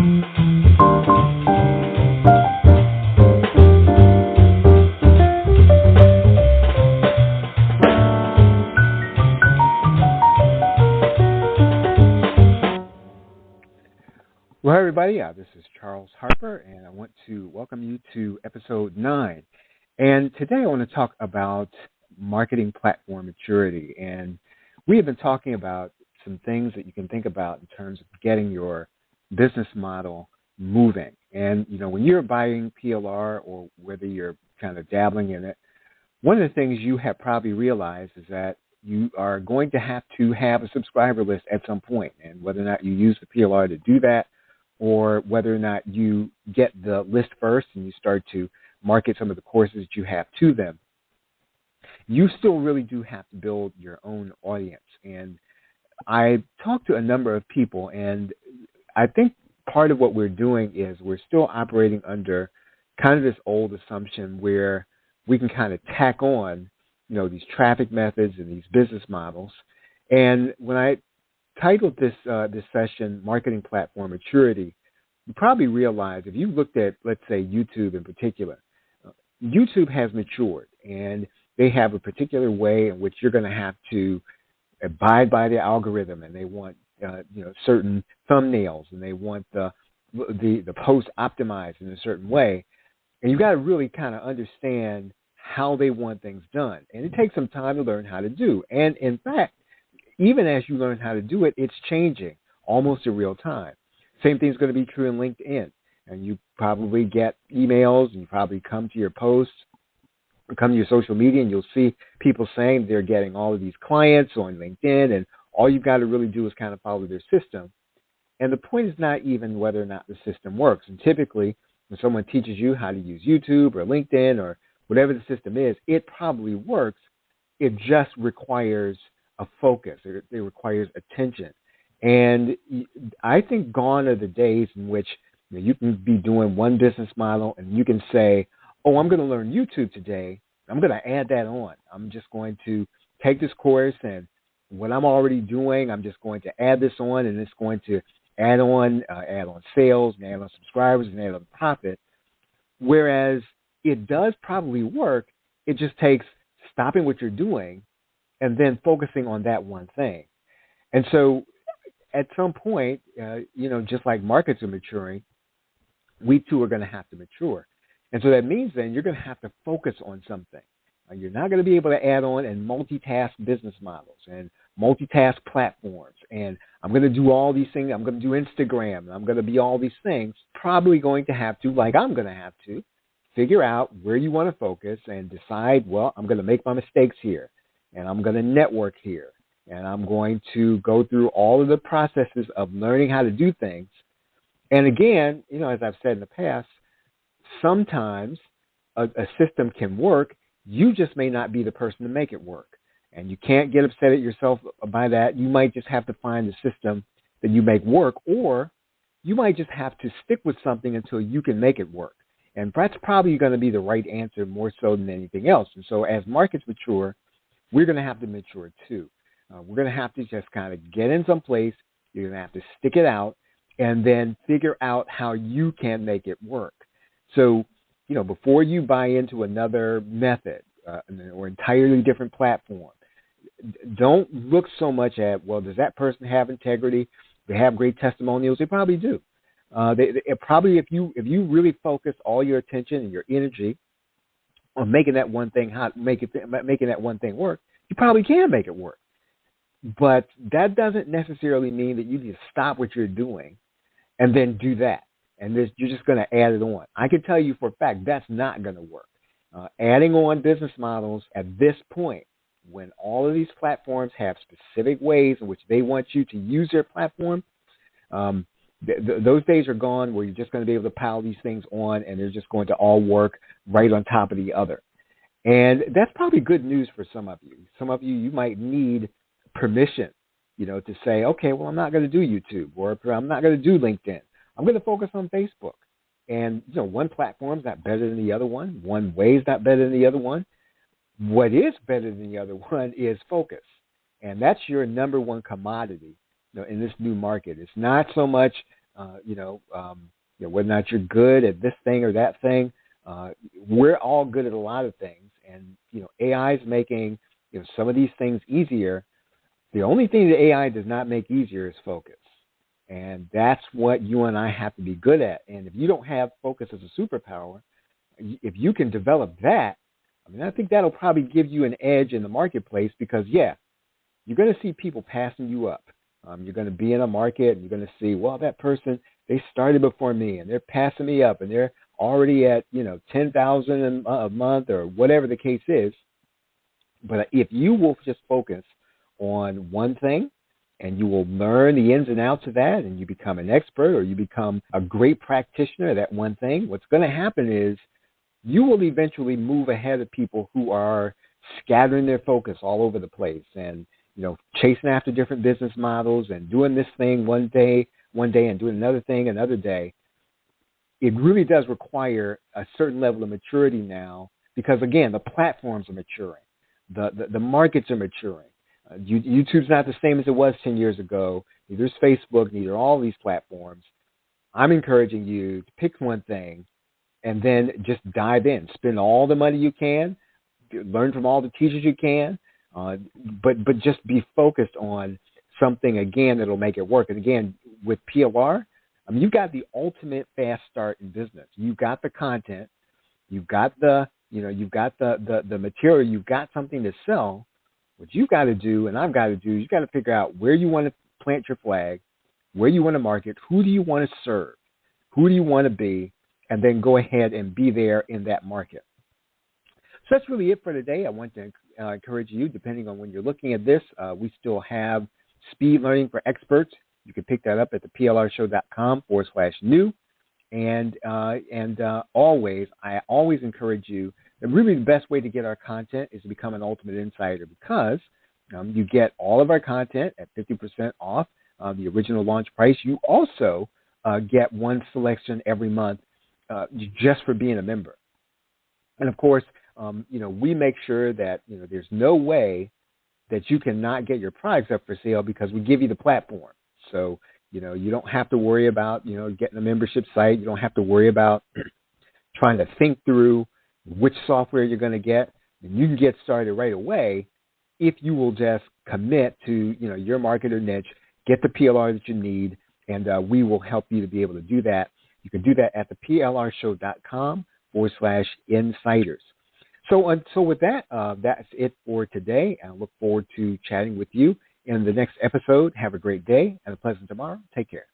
Well, hi, everybody. This is Charles Harper, and I want to welcome you to episode 9. And today I want to talk about marketing platform maturity. And we have been talking about some things that you can think about in terms of getting your business model moving. And, when you're buying PLR or whether you're kind of dabbling in it, one of the things you have probably realized is that you are going to have a subscriber list at some point. And whether or not you use the PLR to do that, or whether or not you get the list first and you start to market some of the courses that you have to them, you still really do have to build your own audience. And I talked to a number of people, and I think part of what we're doing is we're still operating under kind of this old assumption where we can kind of tack on, these traffic methods and these business models. And when I titled this session, Marketing Platform Maturity, you probably realize if you looked at, let's say, YouTube in particular, YouTube has matured, and they have a particular way in which you're going to have to abide by the algorithm, and they want certain thumbnails, and they want the post optimized in a certain way, and you've got to really kind of understand how they want things done, and it takes some time to learn how to do. And in fact, even as you learn how to do it, it's changing almost in real time. Same thing is going to be true in LinkedIn. And you probably get emails, and you probably come to your posts, or come to your social media, and you'll see people saying they're getting all of these clients on LinkedIn, and all you've got to really do is kind of follow their system. And the point is not even whether or not the system works. And typically, when someone teaches you how to use YouTube or LinkedIn or whatever the system is, it probably works. It just requires a focus. It requires attention. And I think gone are the days in which you can be doing one business model and you can say, oh, I'm going to learn YouTube today. I'm going to add that on. I'm just going to take this course, and what I'm already doing, I'm just going to add this on, and it's going to add on sales, and add on subscribers, and add on profit. Whereas it does probably work. It just takes stopping what you're doing and then focusing on that one thing. And so at some point, just like markets are maturing, we too are going to have to mature. And so that means then you're going to have to focus on something. You're not going to be able to add on and multitask business models and multitask platforms. And I'm going to do all these things. I'm going to do Instagram. And I'm going to be all these things. Probably going to have to, like I'm going to have to, figure out where you want to focus and decide, well, I'm going to make my mistakes here, and I'm going to network here, and I'm going to go through all of the processes of learning how to do things. And again, as I've said in the past, sometimes a system can work. You just may not be the person to make it work. And you can't get upset at yourself by that. You might just have to find the system that you make work, or you might just have to stick with something until you can make it work. And that's probably going to be the right answer more so than anything else. And so as markets mature, we're going to have to mature too. We're going to have to just kind of get in some place. You're going to have to stick it out and then figure out how you can make it work. So, before you buy into another method or entirely different platform, don't look so much at, well, does that person have integrity? They have great testimonials. They probably do. Probably if you really focus all your attention and your energy on making that one thing making that one thing work, you probably can make it work. But that doesn't necessarily mean that you need to stop what you're doing and then do that. And you're just going to add it on. I can tell you for a fact that's not going to work. Adding on business models at this point, when all of these platforms have specific ways in which they want you to use their platform, those days are gone where you're just going to be able to pile these things on and they're just going to all work right on top of the other. And that's probably good news for some of you. Some of you might need permission, to say, okay, well, I'm not going to do YouTube, or I'm not going to do LinkedIn. I'm going to focus on Facebook. And, one platform is not better than the other one. One way is not better than the other one. What is better than the other one is focus. And that's your number one commodity in this new market. It's not so much whether or not you're good at this thing or that thing. We're all good at a lot of things, and AI is making some of these things easier. The only thing that AI does not make easier is focus, and that's what you and I have to be good at. And if you don't have focus as a superpower, if you can develop that, I think that'll probably give you an edge in the marketplace because, you're going to see people passing you up. You're going to be in a market and you're going to see, well, that person, they started before me and they're passing me up and they're already at, 10,000 a month or whatever the case is. But if you will just focus on one thing and you will learn the ins and outs of that and you become an expert or you become a great practitioner of that one thing, what's going to happen is you will eventually move ahead of people who are scattering their focus all over the place and, chasing after different business models and doing this thing one day and doing another thing another day. It really does require a certain level of maturity now because, again, the platforms are maturing. The markets are maturing. YouTube's not the same as it was 10 years ago. Neither is Facebook, neither are all these platforms. I'm encouraging you to pick one thing and then just dive in. Spend all the money you can. Learn from all the teachers you can. But just be focused on something, again, that'll make it work. And, again, with PLR, you've got the ultimate fast start in business. You've got the content. You've got the material. You've got something to sell. What you've got to do, and I've got to do, you've got to figure out where you want to plant your flag, where you want to market, who do you want to serve, who do you want to be, and then go ahead and be there in that market. So that's really it for today. I want to encourage you, depending on when you're looking at this, we still have Speed Learning for Experts. You can pick that up at the plrshow.com/new. And I always encourage you, and really the best way to get our content is to become an Ultimate Insider because you get all of our content at 50% off the original launch price. You also get one selection every month just for being a member. And, of course, we make sure that, there's no way that you cannot get your products up for sale because we give you the platform. So, you don't have to worry about, getting a membership site. You don't have to worry about trying to think through which software you're going to get. And you can get started right away if you will just commit to, your market or niche, get the PLR that you need, and we will help you to be able to do that. You can do that at the plrshow.com/insiders. So with that, that's it for today. I look forward to chatting with you in the next episode. Have a great day and a pleasant tomorrow. Take care.